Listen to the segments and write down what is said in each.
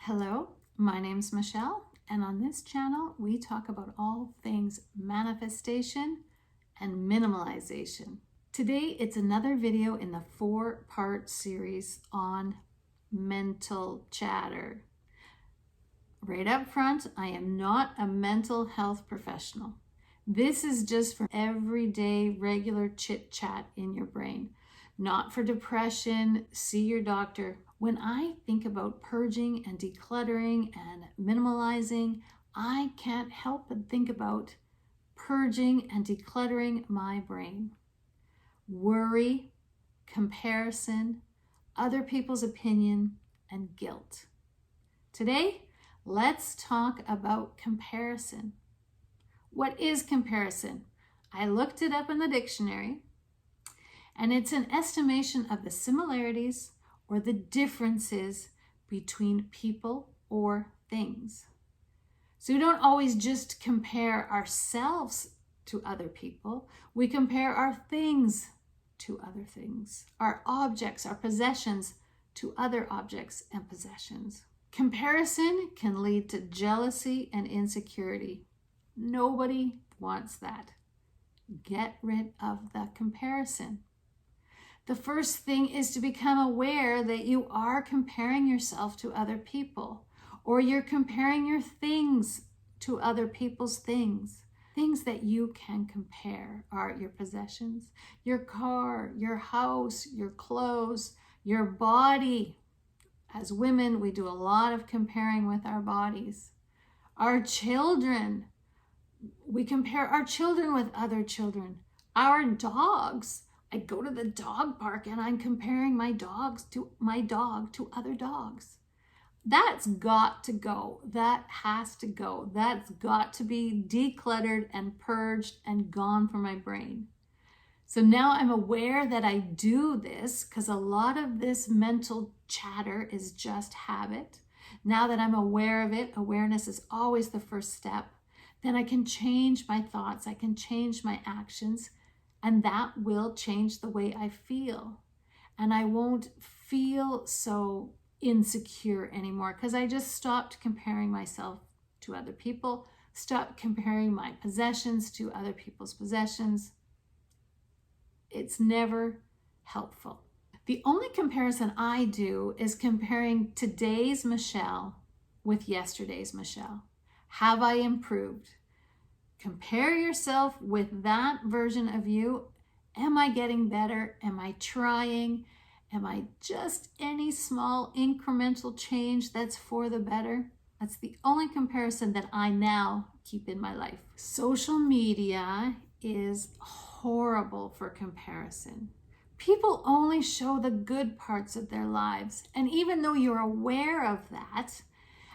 Hello, my name's Michelle, and on this channel we talk about all things manifestation and minimalization. Today it's another video in the 4-part series on mental chatter. Right up front, I am not a mental health professional. This is just for everyday regular chit chat in your brain, not for depression. See your doctor. When I think about purging and decluttering and minimalizing, I can't help but think about purging and decluttering my brain. Worry, comparison, other people's opinion, and guilt. Today, let's talk about comparison. What is comparison? I looked it up in the dictionary, and it's an estimation of the similarities or the differences between people or things. So we don't always just compare ourselves to other people. We compare our things to other things, our objects, our possessions to other objects and possessions. Comparison can lead to jealousy and insecurity. Nobody wants that. Get rid of the comparison. The first thing is to become aware that you are comparing yourself to other people, or you're comparing your things to other people's things. Things that you can compare are your possessions, your car, your house, your clothes, your body. As women, we do a lot of comparing with our bodies. Our children, we compare our children with other children. Our dogs, I go to the dog park and I'm comparing my dog to other dogs. That's got to go. That has to go. That's got to be decluttered and purged and gone from my brain. So now I'm aware that I do this because a lot of this mental chatter is just habit. Now that I'm aware of it, awareness is always the first step. Then I can change my thoughts. I can change my actions. And that will change the way I feel. And I won't feel so insecure anymore because I just stopped comparing myself to other people, stopped comparing my possessions to other people's possessions. It's never helpful. The only comparison I do is comparing today's Michelle with yesterday's Michelle. Have I improved? Compare yourself with that version of you. Am I getting better? Am I trying? Am I just any small incremental change that's for the better? That's the only comparison that I now keep in my life. Social media is horrible for comparison. People only show the good parts of their lives. And even though you're aware of that,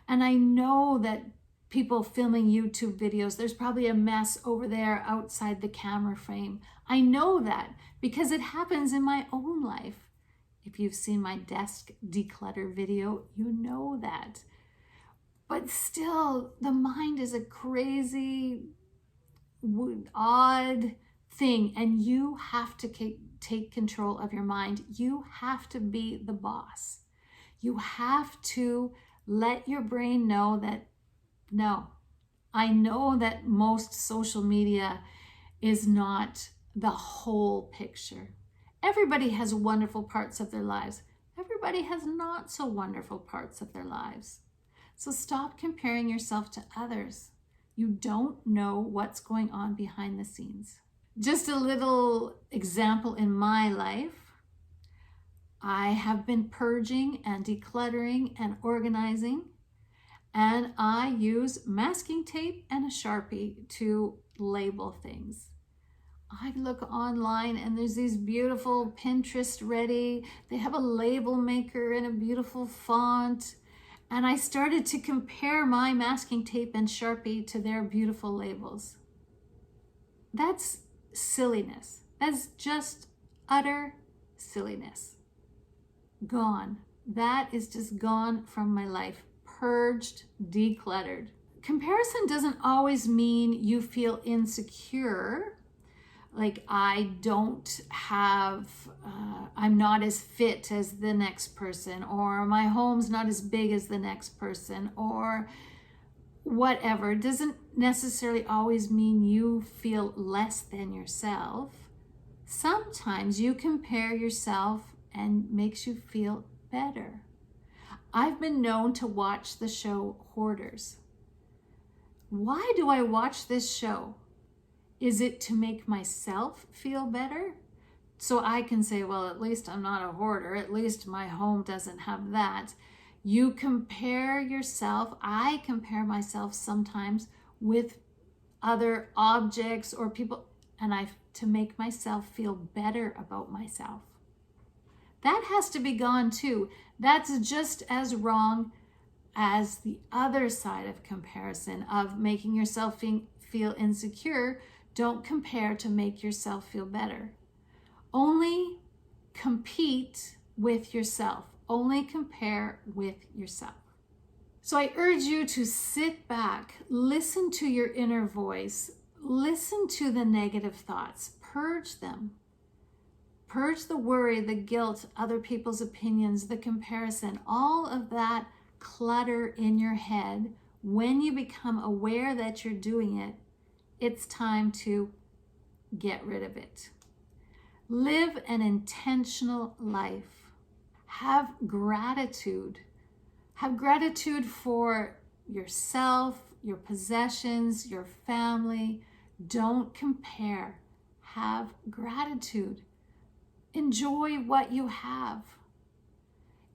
and I know that people filming YouTube videos, there's probably a mess over there outside the camera frame. I know that because it happens in my own life. If you've seen my desk declutter video, you know that. But still, the mind is a crazy, odd thing, and you have to take control of your mind. You have to be the boss. You have to let your brain know that no, I know that most social media is not the whole picture. Everybody has wonderful parts of their lives. Everybody has not so wonderful parts of their lives. So stop comparing yourself to others. You don't know what's going on behind the scenes. Just a little example in my life. I have been purging and decluttering and organizing. And I use masking tape and a Sharpie to label things. I look online and there's these beautiful Pinterest ready. They have a label maker and a beautiful font. And I started to compare my masking tape and Sharpie to their beautiful labels. That's silliness. That's just utter silliness. Gone. That is just gone from my life. Purged, decluttered. Comparison doesn't always mean you feel insecure, Like I don't have, I'm not as fit as the next person, or my home's not as big as the next person, or whatever. It doesn't necessarily always mean you feel less than yourself. Sometimes you compare yourself and makes you feel better. I've been known to watch the show Hoarders. Why do I watch this show? Is it to make myself feel better? So I can say, well, at least I'm not a hoarder. At least my home doesn't have that. You compare yourself. I compare myself sometimes with other objects or people, and to make myself feel better about myself. That has to be gone too. That's just as wrong as the other side of comparison, of making yourself feel insecure. Don't compare to make yourself feel better. Only compete with yourself. Only compare with yourself. So I urge you to sit back, listen to your inner voice, listen to the negative thoughts, purge them. Purge the worry, the guilt, other people's opinions, the comparison, all of that clutter in your head. When you become aware that you're doing it, it's time to get rid of it. Live an intentional life. Have gratitude. Have gratitude for yourself, your possessions, your family. Don't compare. Have gratitude. Enjoy what you have.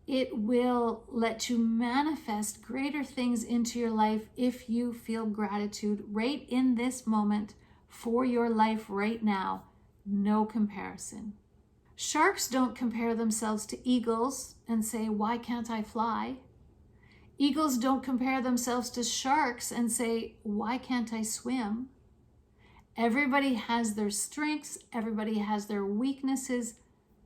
It will let you manifest greater things into your life if you feel gratitude right in this moment for your life right now. No comparison. Sharks don't compare themselves to eagles and say, why can't I fly? Eagles don't compare themselves to sharks and say, why can't I swim? Everybody has their strengths. Everybody has their weaknesses.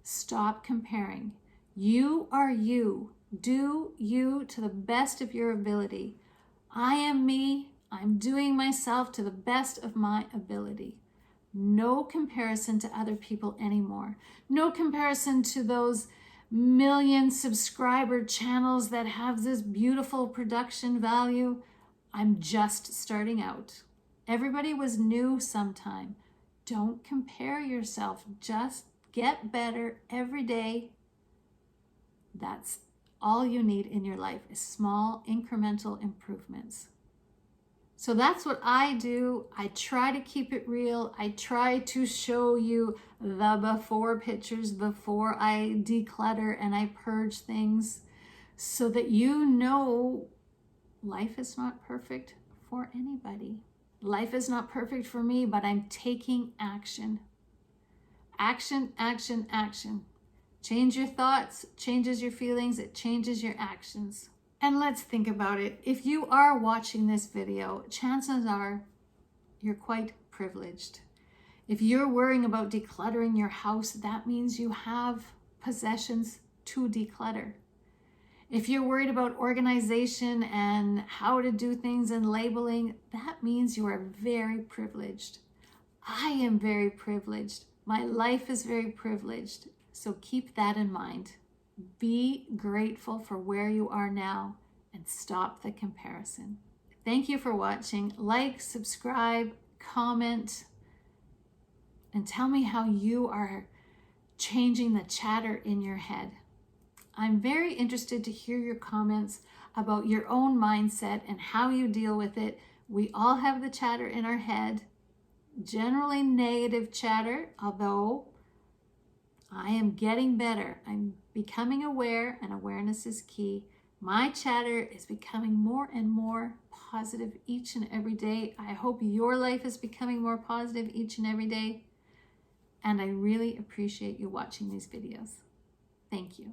Stop comparing. You are you. Do you to the best of your ability. I am me. I'm doing myself to the best of my ability. No comparison to other people anymore. No comparison to those million subscriber channels that have this beautiful production value. I'm just starting out. Everybody was new sometime. Don't compare yourself. Just get better every day. That's all you need in your life, is small incremental improvements. So that's what I do. I try to keep it real. I try to show you the before pictures before I declutter and I purge things, so that you know life is not perfect for anybody. Life is not perfect for me, but I'm taking action. Action, action, action. Change your thoughts, changes your feelings, it changes your actions. And let's think about it. If you are watching this video, chances are you're quite privileged. If you're worrying about decluttering your house, that means you have possessions to declutter. If you're worried about organization and how to do things and labeling, that means you are very privileged. I am very privileged. My life is very privileged. So keep that in mind. Be grateful for where you are now and stop the comparison. Thank you for watching. Like, subscribe, comment, and tell me how you are changing the chatter in your head. I'm very interested to hear your comments about your own mindset and how you deal with it. We all have the chatter in our head, generally negative chatter, although I am getting better. I'm becoming aware, and awareness is key. My chatter is becoming more and more positive each and every day. I hope your life is becoming more positive each and every day. And I really appreciate you watching these videos. Thank you.